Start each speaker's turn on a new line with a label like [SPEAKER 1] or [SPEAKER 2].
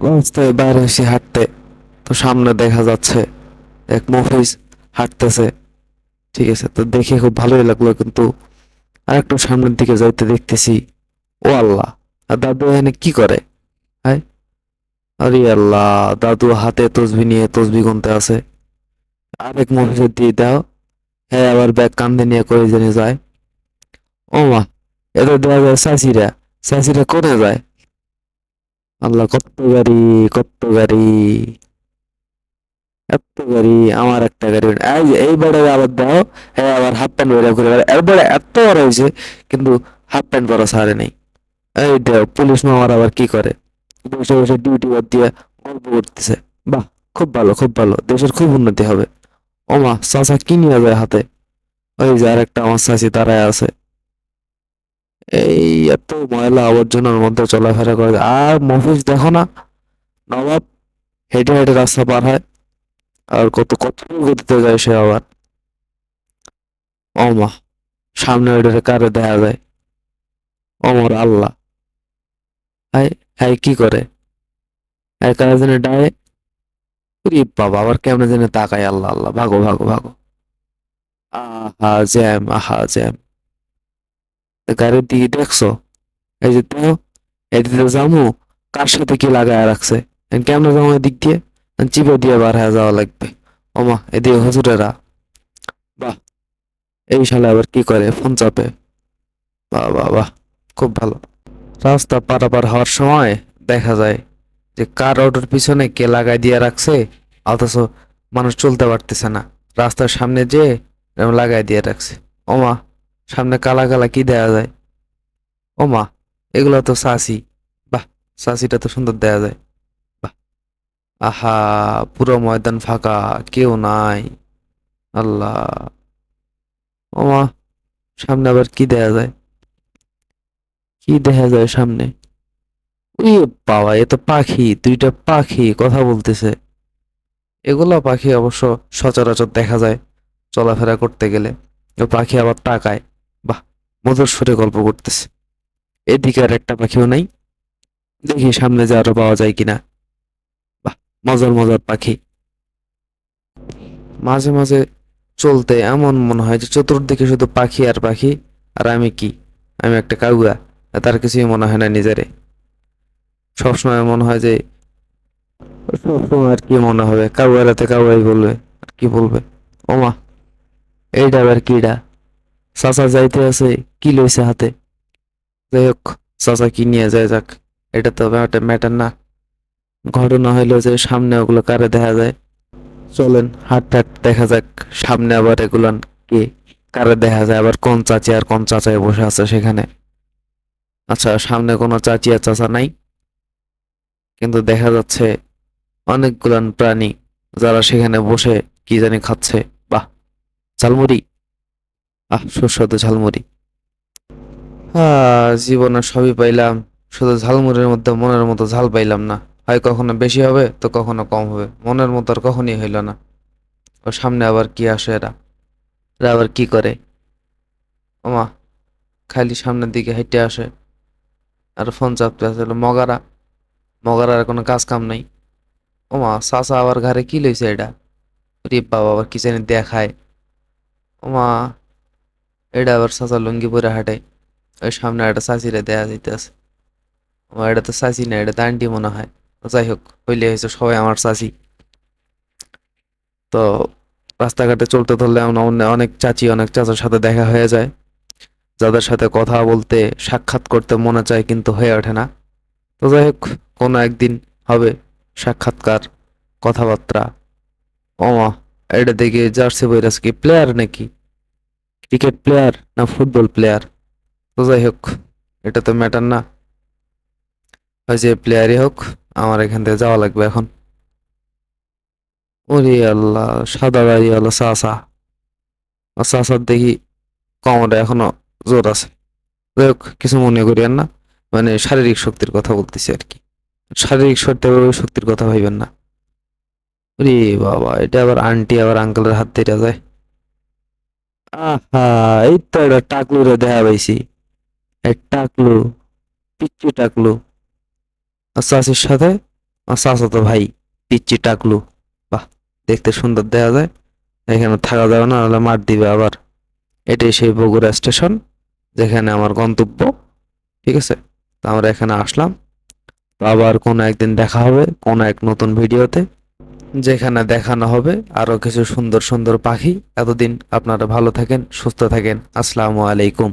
[SPEAKER 1] রাস্তায় বাইরে এসে হাঁটতে, তো সামনে দেখা যাচ্ছে এক মফিজ হাঁটতেছে। ঠিক আছে, তো দেখে খুব ভালোই লাগলো, কিন্তু আরেকটু সামনের দিকে যাইতে দেখতেছি, ও আল্লাহ, আর দাদু এখানে কি করে? হ্যাঁ, আরে আল্লাহ, দাদু হাতে তসবি নিয়ে তসবি গুনতে আছে। আরেক মফিজের দিয়ে দাও, হ্যাঁ আবার ব্যাগ কান্দে নিয়ে করে জেনে যায়। ও মা, এটা দেওয়া যায় চাষিরা, চাষিরা করে যায়। আল্লাহ, কত গাড়ি, কত গাড়ি, এত গাড়ি, আমার একটা গাড়ি এই যে এই বেড়ে আবার দাও। হ্যাঁ আবার হাফ প্যান্ট বেড়ে ঘুরে বেড়ায়, এরপরে এত বড় হয়েছে কিন্তু হাফ প্যান্ট পরা ছাড়ে নেই। এই দেও, পুলিশ মামার আবার কি করে, বসে বসে ডিউটি বাদ দিয়ে গল্প করতেছে। বাহ, খুব ভালো, খুব ভালো, দেশের খুব উন্নতি হবে। ওমা, চাচা কি নিয়ে যায় হাতে? ওই যে আরেকটা আমার চাচি দাঁড়ায় আছে। এই এত ময়লা আবর্জনার মধ্যে চলাফেরা করে, আর মফিজ দেখো না, নবাব হেঁটে হেঁটে রাস্তা পার হয়, আর কত কত গতিতে যায় সে আবার। ওমা, সামনে ওইটারে কারে দেখা যায়, ওমর আল্লাহ। হাই, হাই কি করে, হাই কারা জানে ডায়ে। উরি বাবা, আবার কেমনে জানে তাকায়, আল্লাহ আল্লাহ, ভাগো ভাগো ভাগো। আহা জ্যাম, আহা জ্যাম। গাড়ির দিকে দেখছো? এই যে দেখো, এদিকে যামু, কার সাথে কি লাগায় রাখছে, কেমনে যাবো এদিক দিয়ে? চিপে দিয়ে বার হয়ে যাওয়া লাগবে। ওমা, এদিকে হুজুরেরা, বাহ, এই শালা আবার কি করে, ফোন চাপে। বাহ বাহ বাহ, খুব ভালো। রাস্তা পারাপার হওয়ার সময় দেখা যায় যে কার অটোর পিছনে কে লাগাই দিয়ে রাখছে, অথচ মানুষ চলতে পারতেছে না, রাস্তার সামনে যে এরম লাগাই দিয়ে রাখছে। ওমা, সামনে কালা কালা কি দেয়া যায়? ওমা, এগুলো তো সাসি। বাহ, সাসিটা তো সুন্দর দেয়া যায়। বাহ, আহা, পুরো ময়দান ফাঁকা, কেউ নাই। আল্লাহ, ওমা, সামনে আবার কি দেয়া যায়, কি দেখা যায় সামনে? উই বাবা, এ তো পাখি, দুইটা পাখি কথা বলতেছে। এগুলা পাখি অবশ্য সচরাচর দেখা যায় চলাফেরা করতে গেলে। ও পাখি আবার তাকায়। বাহ, মধুর সুরে গল্প করতেছে। এদিকে আর একটা পাখিও নাই, দেখি সামনে যে আরো পাওয়া যায় কিনা। বাহ, মজার মজার পাখি। মাঝে মাঝে চলতে এমন মনে হয় যে চতুর্দিকে শুধু পাখি আর পাখি, আর আমি কি, আমি একটা কাউয়া, তার কিছুই মনে হয় না নিজেরে। সবসময় মনে হয় যে, সবসময় আর কি মনে হবে, কাউয়ারাতে কাউয়াই বলবে, আর কি বলবে। ওমা, এইটা আবার কিডা? চাচা যাইতে আছে, কি লইছে হাতে? যাই হোক, চাচা কি নিয়ে যায় যাক, এটা তো ম্যাটার না। ঘটনা হইলো যে সামনে ওগুলো কারে দেখা যায়। চলেন হাঁটতে হাঁটতে দেখা যাক সামনে আবার এগুলান কে, কারে দেখা যায়, আবার কোন চাচি আর কোন চাচায় বসে আছে সেখানে। আচ্ছা, সামনে কোনো চাচি আর চাচা নাই, কিন্তু দেখা যাচ্ছে অনেকগুলান প্রাণী, যারা সেখানে বসে কি জানি খাচ্ছে। বাহ, ঝালমুড়ি, সুস্বাদু ঝালমুড়ি। জীবনে সবই পাইলাম, শুধু ঝালমুড়ির মধ্যে মনের মতো ঝাল পাইলাম না। হয় কখনো বেশি হবে তো কখনো কম হবে, মনের মতো আর কখনই হইল না। ও সামনে আবার কি আসে এরা, এরা আবার কি করে? ওমা, খালি সামনের দিকে হেঁটে আসে আর ফোন চাপতে আসলে মগারা, মগারার কোনো কাজ কাম নাই। ওমা, চাচা আবার ঘরে কি লইছে এটা? রে বাবা, আবার কি জানি দেখায়। ওমা, এটা আবার চাচা লুঙ্গি পরে হাঁটে, ওই সামনে একটা চাচিরে দেয়া যাইতেছে। ও, এটা তো চাচি না, এটা তো আন্টি মনে হয়। যাই হোক, হইলে হয়েছে, সবাই আমার চাচি। তো রাস্তাঘাটে চলতে ধরলে অনেক চাচি অনেক চাচার সাথে দেখা হয়ে যায়, যাদের সাথে কথা বলতে, সাক্ষাৎ করতে মনে চায় কিন্তু হয়ে ওঠে না। তো যাই হোক, কোনো একদিন হবে সাক্ষাৎকার, কথাবার্তা। ওমা, এটা দেখে জার্সি বইরাস কি প্লেয়ার নাকি, ক্রিকেট প্লেয়ার না ফুটবল প্লেয়ার? তো যাই হোক, এটা তো ম্যাটার না, ওই যে প্লেয়ারই হোক, আমার এখান থেকে যাওয়া লাগবে এখন। ওরে আল্লাহ, সাদা দাড়ি আলো চাচা, চাচার দেখি কোমরে এখনো জোর আছে। যাই হোক, কিছু মনে করিয়েন না, মানে শারীরিক শক্তির কথা বলতেছি আর কি, শারীরিক শক্তির কথা ভাইবেন না। ওরে বাবা, এটা আবার আন্টি আবার আঙ্কেলের হাত ধরে যায়। আহা, এই তো একটা টাকলু রে দেখা পাইছি, এই টাকলু, পিচ্চি টাকলু, আর চাচির সাথে আমার চাচাতো ভাই পিচ্চি টাকলু। বাহ, দেখতে সুন্দর দেখা যায়। এখানে থাকা যাবে না, নাহলে মার দিবে আবার। এটাই সেই বগুড়া স্টেশন, যেখানে আমার গন্তব্য। ঠিক আছে, তো আমরা এখানে আসলাম। তো আবার কোনো একদিন দেখা হবে কোনো এক নতুন ভিডিওতে, যেখানে দেখানো হবে আরো কিছু সুন্দর সুন্দর পাখি। এতদিন আপনারা ভালো থাকেন, সুস্থ থাকেন। আসসালামু আলাইকুম।